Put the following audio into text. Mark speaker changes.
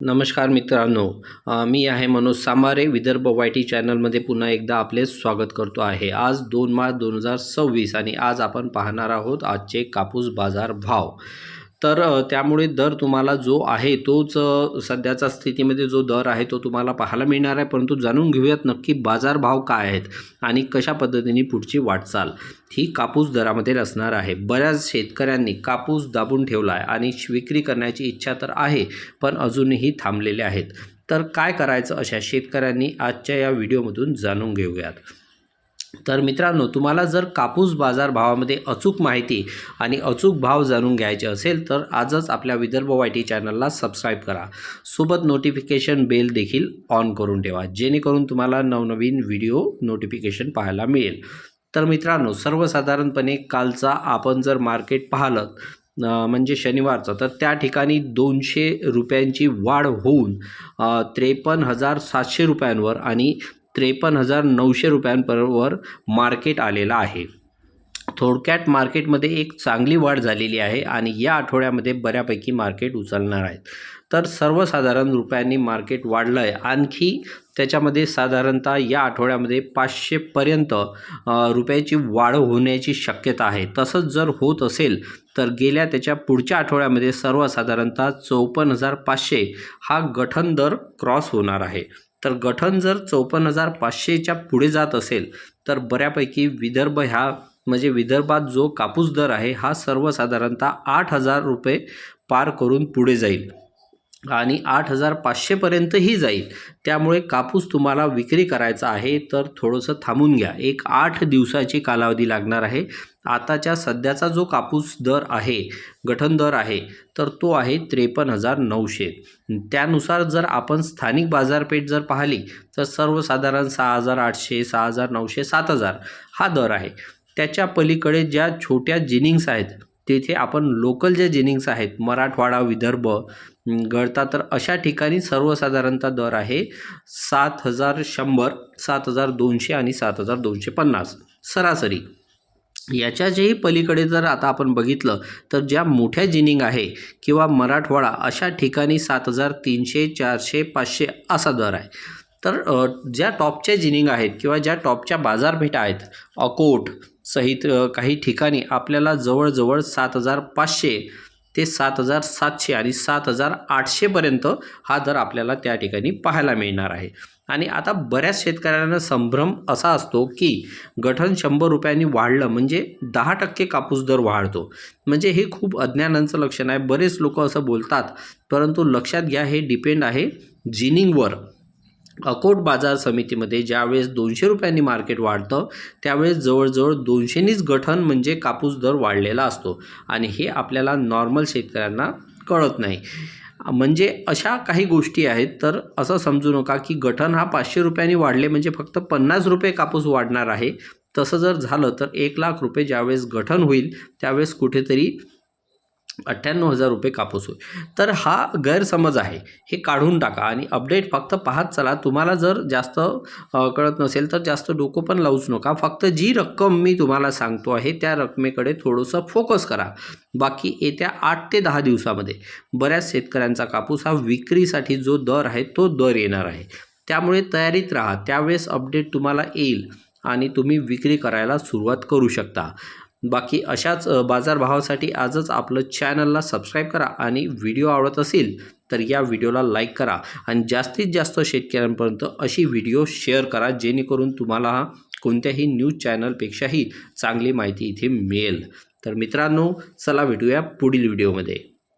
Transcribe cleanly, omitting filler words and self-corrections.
Speaker 1: नमस्कार मित्रांनो, मी आहे मनोज सामारे. विदर्भ वायटी चॅनलमध्ये पुन्हा एकदा आपले स्वागत करतो आहे. आज 2 मार्च 2026 आणि आज आपण पाहणार आहोत आजचे कापूस बाजार भाव. तर त्यामुळे दर तुम्हाला जो आहे तोच सध्याचा स्थितीमध्ये जो दर आहे तो तुम्हाला पाहायला मिळणार आहे. परंतु जाणून घेऊयात नक्की बाजार भाव काय आहेत आणि कशा पद्धतीने पुढची वाटचाल ही कापूस दरामध्ये असणार आहे. बऱ्याच शेतकऱ्यांनी कापूस दाबून ठेवला आहे आणि विक्री करण्याची इच्छा तर आहे, पण अजूनही थांबलेले आहेत. तर काय करायचं अशा शेतकऱ्यांनी आजच्या या व्हिडिओमधून जाणून घेऊयात. तर मित्रांनो, तुम्हाला जर कापूस बाजार भावामध्ये अचूक माहिती आणि अचूक भाव जाणून घ्यायचे असेल तर आजच आपल्या विदर्भ वायटी चॅनलला सबस्क्राईब करा. सोबत नोटिफिकेशन बेल देखील ऑन करून ठेवा, जेणेकरून तुम्हाला नवनवीन व्हिडिओ नोटिफिकेशन पाहायला मिळेल. तर मित्रांनो, सर्वसाधारणपणे कालचा आपण जर मार्केट पाहिलं म्हणजे शनिवारचं, तर त्या ठिकाणी 200 रुपयांची वाढ होऊन 53,700 रुपयांवर आणि 53,900 रुपयांवर मार्केट आलेलं आहे. थोडक्यात मार्केटमध्ये एक चांगली वाढ झालेली आहे आणि या आठवड्यामध्ये बऱ्यापैकी मार्केट उचलणार आहेत. तर सर्वसाधारण रुपयांनी मार्केट वाढलं आहे. आणखी त्याच्यामध्ये साधारणतः या आठवड्यामध्ये 500 पर्यंत रुपयाची वाढ होण्याची शक्यता आहे. तसंच जर होत असेल तर गेल्या त्याच्या पुढच्या आठवड्यामध्ये सर्वसाधारणतः 54,500 हा गठन दर क्रॉस होणार आहे. तर गठन जर 54,500च्या पुढे जात असेल तर बऱ्यापैकी विदर्भ ह्या म्हणजे विदर्भात जो कापूस दर आहे हा सर्वसाधारणतः 8,000 रुपये पार करून पुढे जाईल आणि 8,500 पर्यंतही जाईल. त्यामुळे कापूस तुम्हाला विक्री करायचा आहे तर थोडंसं थांबून घ्या. एक 8 दिवसाची कालावधी लागणार आहे. आताच्या सध्याचा जो कापूस दर आहे, गठन दर आहे, तर तो आहे 53,900. त्यानुसार जर आपण स्थानिक बाजारपेठ जर पाहिली तर सर्वसाधारण 6,800, 6,900, 7,000 हा दर आहे. त्याच्या पलीकडे ज्या छोट्या जिनिंग्स आहेत तेथे आपण लोकल जे जिनिंग्स आहेत, मराठवाडा, विदर्भ, गळता, तर अशा ठिकाणी सर्वसाधारणतः दर आहे 7,100, 7,200 आणि 7,250 सरासरी. याच्याच्याही पलीकडे जर आता आपण बघितलं तर ज्या मोठ्या जिनिंग आहे किंवा मराठवाडा अशा ठिकाणी 7,300, 400, 500 असा दर आहे. तर ज्या टॉपच्या जिनिंग आहेत किंवा ज्या टॉपच्या बाजारपेठा आहेत, अकोट सहित काही ठिकाणी आपल्याला जवळजवळ 7,500 ते 7,700 आणि 7,800 पर्यंत हा दर आपल्याला त्या ठिकाणी पाहायला मिळणार आहे. आणि आता बऱ्याच शेतकऱ्यांना संभ्रम असा असतो की गठन 100 रुपयांनी वाढलं म्हणजे 10% कापूस दर वाढतो. म्हणजे हे खूप अज्ञानाचं लक्षण आहे. बरेच लोक असं बोलतात, परंतु लक्षात घ्या हे डिपेंड आहे जिनिंगवर. अकोट बाजार समितीमध्ये ज्यावेळेस 200 रुपयांनी मार्केट वाढतं त्यावेळेस जवळजवळ 200नीच गठन म्हणजे कापूस दर वाढलेला असतो आणि हे आपल्याला नॉर्मल शेतकऱ्यांना कळत नाही. म्हणजे अशा काही गोष्टी आहेत. तर असं समजू नका की गठन हा 500 रुपयांनी वाढले म्हणजे फक्त 50 रुपये कापूस वाढणार आहे. तसं जर झालं तर 1,00,000 रुपये ज्यावेळेस गठन होईल त्यावेळेस कुठेतरी 98,000 रुपये कापूस होईल. तर हा गैरसमज आहे, हे काढून टाका आणि अपडेट फक्त पाहत चला. तुम्हाला जर जास्त कळत नसेल तर जास्त डोकं पण लावूच नका. फक्त जी रक्कम मी तुम्हाला सांगतो आहे त्या रकमेकडे थोडंसं फोकस करा. बाकी येत्या 8 ते 10 दिवसामध्ये बऱ्याच शेतकऱ्यांचा कापूस हा विक्रीसाठी जो दर आहे तो दर येणार आहे. त्यामुळे तयारीत राहा. त्यावेळेस अपडेट तुम्हाला येईल आणि तुम्ही विक्री करायला सुरुवात करू शकता. बाकी अशाच बाजारभावासाठी आजच आपलं चॅनलला सबस्क्राईब करा आणि व्हिडिओ आवडत असेल तर या व्हिडिओला लाईक करा आणि जास्तीत जास्त शेतकऱ्यांपर्यंत अशी व्हिडिओ शेअर करा, जेणेकरून तुम्हाला कोणत्याही न्यूज चॅनलपेक्षाही चांगली माहिती इथे मिळेल. तर मित्रांनो, चला भेटूया पुढील व्हिडिओमध्ये.